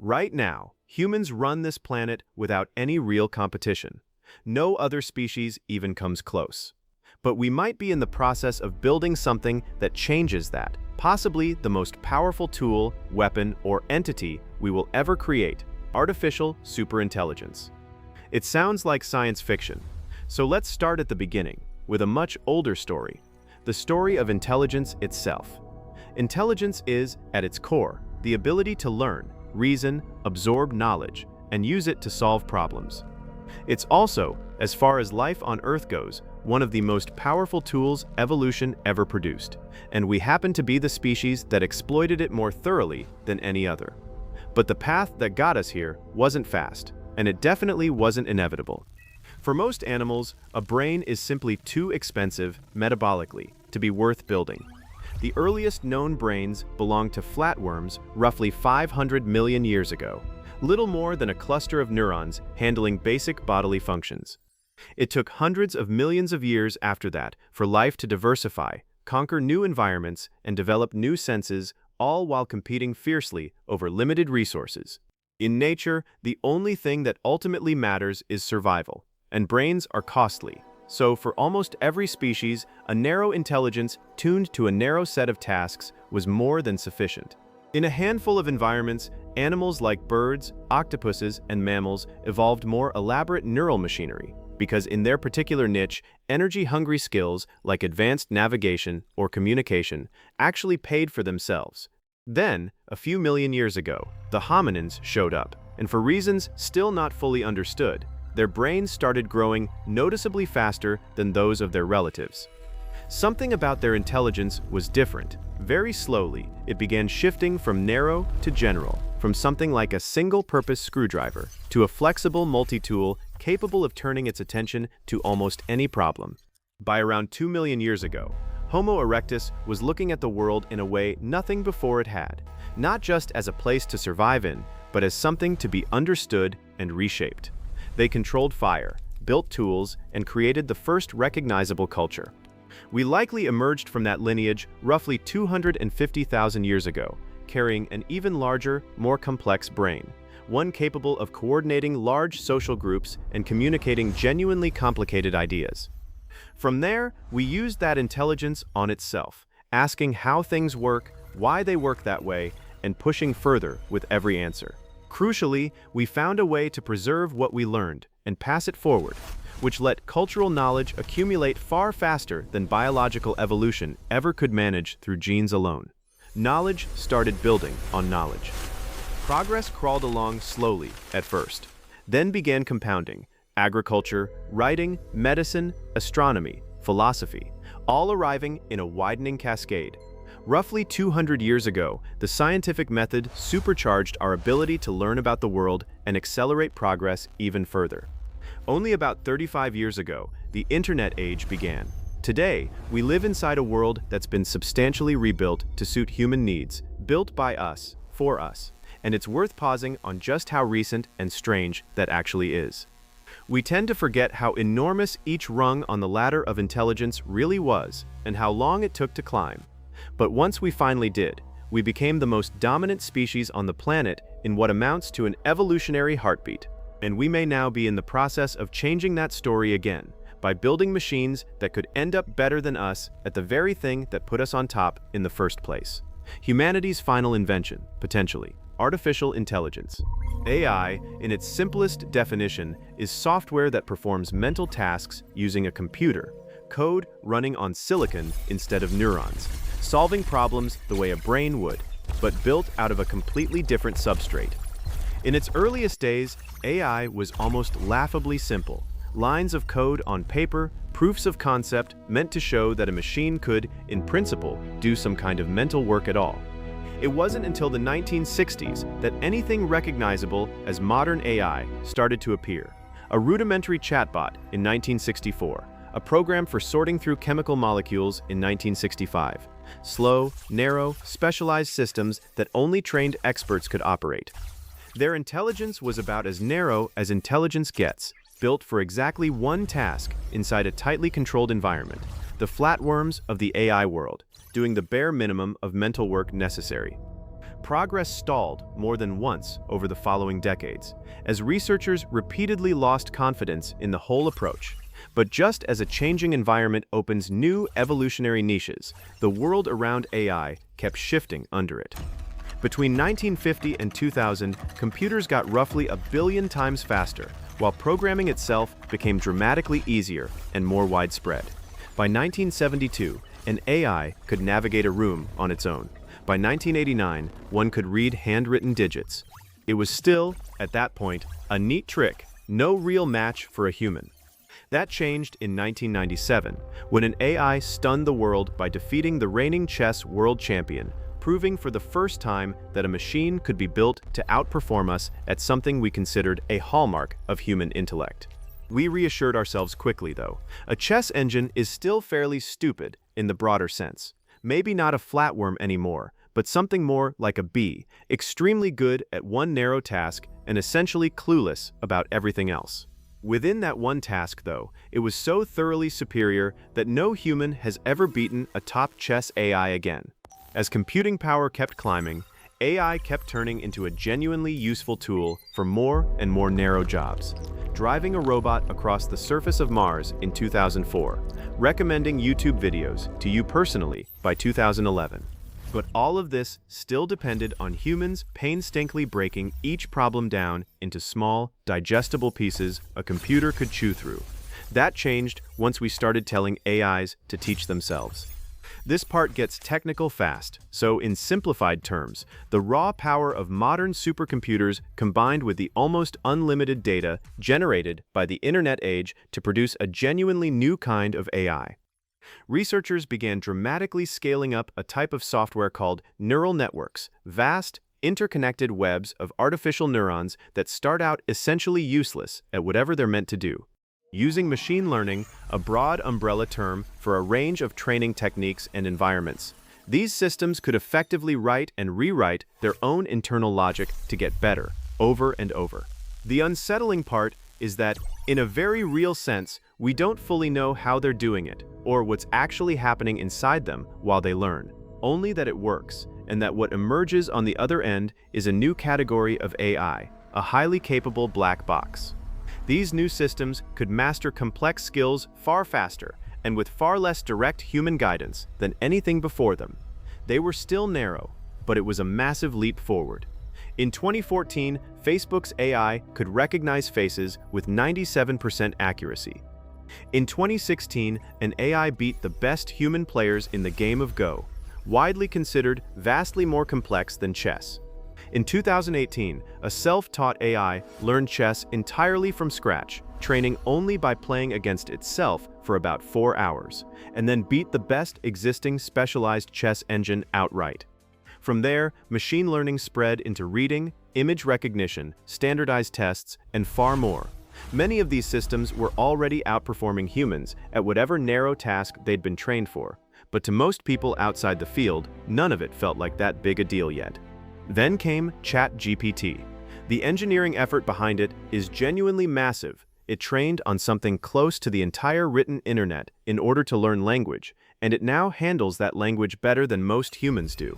Right now, humans run this planet without any real competition. No other species even comes close. But we might be in the process of building something that changes that, possibly the most powerful tool, weapon, or entity we will ever create: artificial superintelligence. It sounds like science fiction, so let's start at the beginning, with a much older story: the story of intelligence itself. Intelligence is, at its core, the ability to learn, reason, absorb knowledge, and use it to solve problems. It's also, as far as life on Earth goes, one of the most powerful tools evolution ever produced, and we happen to be the species that exploited it more thoroughly than any other. But the path that got us here wasn't fast, and it definitely wasn't inevitable. For most animals, a brain is simply too expensive, metabolically, to be worth building. The earliest known brains belonged to flatworms roughly 500 million years ago, little more than a cluster of neurons handling basic bodily functions. It took hundreds of millions of years after that for life to diversify, conquer new environments, and develop new senses, all while competing fiercely over limited resources. In nature, the only thing that ultimately matters is survival, and brains are costly. So for almost every species, a narrow intelligence tuned to a narrow set of tasks was more than sufficient. In a handful of environments, animals like birds, octopuses, and mammals evolved more elaborate neural machinery, because in their particular niche, energy-hungry skills like advanced navigation or communication actually paid for themselves. Then, a few million years ago, the hominins showed up, and for reasons still not fully understood, their brains started growing noticeably faster than those of their relatives. Something about their intelligence was different. Very slowly, it began shifting from narrow to general, from something like a single-purpose screwdriver to a flexible multi-tool capable of turning its attention to almost any problem. By around 2 million years ago, Homo erectus was looking at the world in a way nothing before it had, not just as a place to survive in, but as something to be understood and reshaped. They controlled fire, built tools, and created the first recognizable culture. We likely emerged from that lineage roughly 250,000 years ago, carrying an even larger, more complex brain, one capable of coordinating large social groups and communicating genuinely complicated ideas. From there, we used that intelligence on itself, asking how things work, why they work that way, and pushing further with every answer. Crucially, we found a way to preserve what we learned and pass it forward, which let cultural knowledge accumulate far faster than biological evolution ever could manage through genes alone. Knowledge started building on knowledge. Progress crawled along slowly at first, then began compounding: agriculture, writing, medicine, astronomy, philosophy, all arriving in a widening cascade. Roughly 200 years ago, the scientific method supercharged our ability to learn about the world and accelerate progress even further. Only about 35 years ago, the internet age began. Today, we live inside a world that's been substantially rebuilt to suit human needs, built by us, for us, and it's worth pausing on just how recent and strange that actually is. We tend to forget how enormous each rung on the ladder of intelligence really was, and how long it took to climb. But once we finally did, we became the most dominant species on the planet in what amounts to an evolutionary heartbeat. And we may now be in the process of changing that story again, by building machines that could end up better than us at the very thing that put us on top in the first place. Humanity's final invention, potentially: artificial intelligence. AI, in its simplest definition, is software that performs mental tasks using a computer, code running on silicon instead of neurons, solving problems the way a brain would, but built out of a completely different substrate. In its earliest days, AI was almost laughably simple: lines of code on paper, proofs of concept meant to show that a machine could, in principle, do some kind of mental work at all. It wasn't until the 1960s that anything recognizable as modern AI started to appear. A rudimentary chatbot in 1964, a program for sorting through chemical molecules in 1965. Slow, narrow, specialized systems that only trained experts could operate. Their intelligence was about as narrow as intelligence gets, built for exactly one task inside a tightly controlled environment: the flatworms of the AI world, doing the bare minimum of mental work necessary. progress stalled more than once over the following decades, as researchers repeatedly lost confidence in the whole approach. But just as a changing environment opens new evolutionary niches, the world around AI kept shifting under it. Between 1950 and 2000, computers got roughly 1 billion times faster, while programming itself became dramatically easier and more widespread. By 1972, an AI could navigate a room on its own. By 1989, one could read handwritten digits. It was still, at that point, a neat trick, no real match for a human. That changed in 1997, when an AI stunned the world by defeating the reigning chess world champion, proving for the first time that a machine could be built to outperform us at something we considered a hallmark of human intellect. We reassured ourselves quickly, though. A chess engine is still fairly stupid in the broader sense. Maybe not a flatworm anymore, but something more like a bee, extremely good at one narrow task and essentially clueless about everything else. Within that one task, though, it was so thoroughly superior that no human has ever beaten a top chess AI again. As computing power kept climbing, AI kept turning into a genuinely useful tool for more and more narrow jobs. Driving a robot across the surface of Mars in 2004, recommending YouTube videos to you personally by 2011. But all of this still depended on humans painstakingly breaking each problem down into small, digestible pieces a computer could chew through. That changed once we started telling AIs to teach themselves. This part gets technical fast, so in simplified terms, the raw power of modern supercomputers combined with the almost unlimited data generated by the internet age to produce a genuinely new kind of AI. Researchers began dramatically scaling up a type of software called neural networks, vast, interconnected webs of artificial neurons that start out essentially useless at whatever they're meant to do. Using machine learning, a broad umbrella term for a range of training techniques and environments, these systems could effectively write and rewrite their own internal logic to get better, over and over. The unsettling part is that, in a very real sense, we don't fully know how they're doing it, or what's actually happening inside them while they learn. Only that it works, and that what emerges on the other end is a new category of AI, a highly capable black box. These new systems could master complex skills far faster and with far less direct human guidance than anything before them. They were still narrow, but it was a massive leap forward. In 2014, Facebook's AI could recognize faces with 97% accuracy. In 2016, an AI beat the best human players in the game of Go, widely considered vastly more complex than chess. In 2018, a self-taught AI learned chess entirely from scratch, training only by playing against itself for about 4 hours, and then beat the best existing specialized chess engine outright. From there, machine learning spread into reading, image recognition, standardized tests, and far more. Many of these systems were already outperforming humans at whatever narrow task they'd been trained for, but to most people outside the field, none of it felt like that big a deal yet. Then came ChatGPT. The engineering effort behind it is genuinely massive. It trained on something close to the entire written internet in order to learn language, and it now handles that language better than most humans do.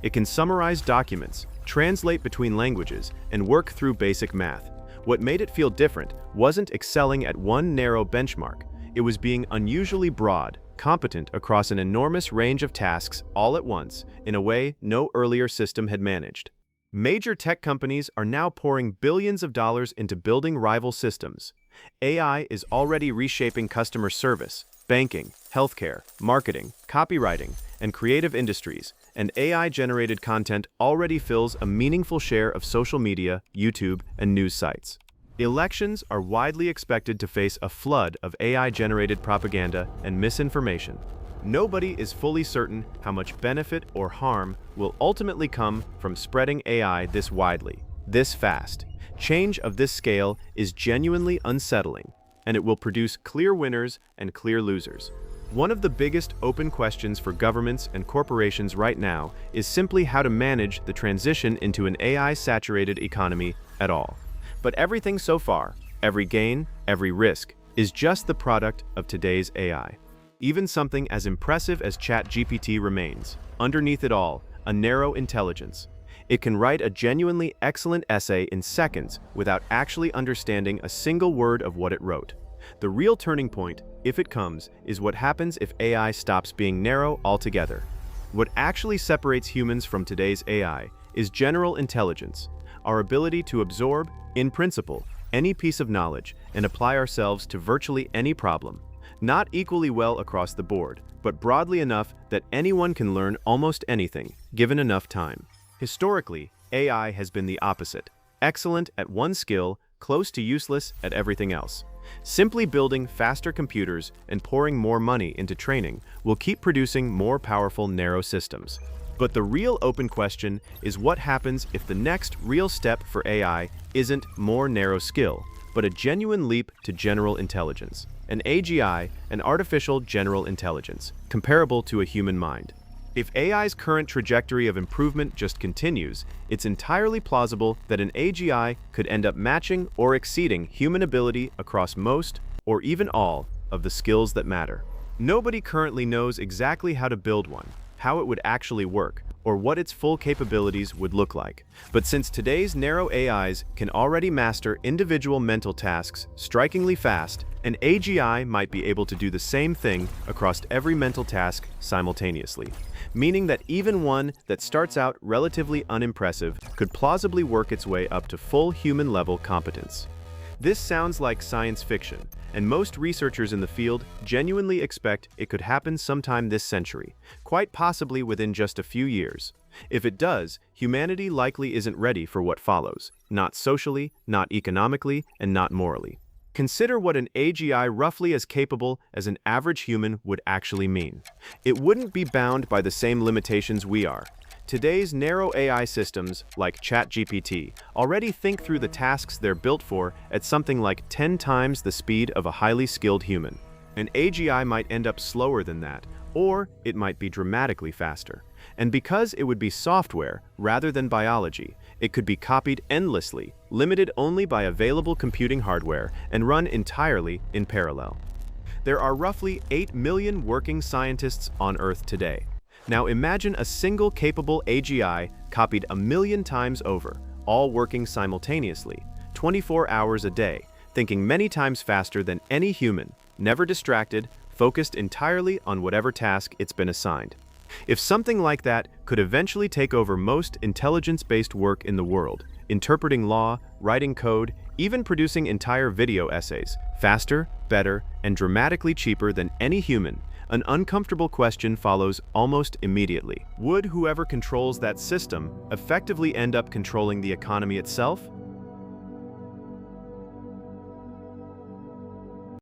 It can summarize documents, translate between languages, and work through basic math. What made it feel different wasn't excelling at one narrow benchmark. It was being unusually broad, competent across an enormous range of tasks all at once, in a way no earlier system had managed. Major tech companies are now pouring billions of dollars into building rival systems. AI is already reshaping customer service, banking, healthcare, marketing, copywriting, and creative industries, and AI-generated content already fills a meaningful share of social media, YouTube, and news sites. Elections are widely expected to face a flood of AI-generated propaganda and misinformation. Nobody is fully certain how much benefit or harm will ultimately come from spreading AI this widely, this fast. Change of this scale is genuinely unsettling, and it will produce clear winners and clear losers. One of the biggest open questions for governments and corporations right now is simply how to manage the transition into an AI-saturated economy at all. But everything so far, every gain, every risk, is just the product of today's AI. Even something as impressive as ChatGPT remains, underneath it all, a narrow intelligence. It can write a genuinely excellent essay in seconds without actually understanding a single word of what it wrote. The real turning point, if it comes, is what happens if AI stops being narrow altogether. What actually separates humans from today's AI is general intelligence, our ability to absorb, in principle, any piece of knowledge and apply ourselves to virtually any problem. Not equally well across the board, but broadly enough that anyone can learn almost anything, given enough time. Historically, AI has been the opposite. Excellent at one skill, close to useless at everything else. Simply building faster computers and pouring more money into training will keep producing more powerful narrow systems. But the real open question is what happens if the next real step for AI isn't more narrow skill, but a genuine leap to general intelligence, an AGI, an artificial general intelligence, comparable to a human mind. If AI's current trajectory of improvement just continues, it's entirely plausible that an AGI could end up matching or exceeding human ability across most, or even all, of the skills that matter. Nobody currently knows exactly how to build one, how it would actually work, or what its full capabilities would look like. But since today's narrow AIs can already master individual mental tasks strikingly fast, an AGI might be able to do the same thing across every mental task simultaneously, meaning that even one that starts out relatively unimpressive could plausibly work its way up to full human-level competence. This sounds like science fiction, and most researchers in the field genuinely expect it could happen sometime this century, quite possibly within just a few years. If it does, humanity likely isn't ready for what follows, not socially, not economically, and not morally. Consider what an AGI roughly as capable as an average human would actually mean. It wouldn't be bound by the same limitations we are. Today's narrow AI systems, like ChatGPT, already think through the tasks they're built for at something like 10 times the speed of a highly skilled human. An AGI might end up slower than that, or it might be dramatically faster. And because it would be software rather than biology, it could be copied endlessly, limited only by available computing hardware, and run entirely in parallel. There are roughly 8 million working scientists on Earth today. Now imagine a single capable AGI copied 1 million times over, all working simultaneously, 24 hours a day, thinking many times faster than any human, never distracted, focused entirely on whatever task it's been assigned. If something like that could eventually take over most intelligence-based work in the world, interpreting law, writing code, even producing entire video essays, faster, better, and dramatically cheaper than any human, an uncomfortable question follows almost immediately. Would whoever controls that system effectively end up controlling the economy itself?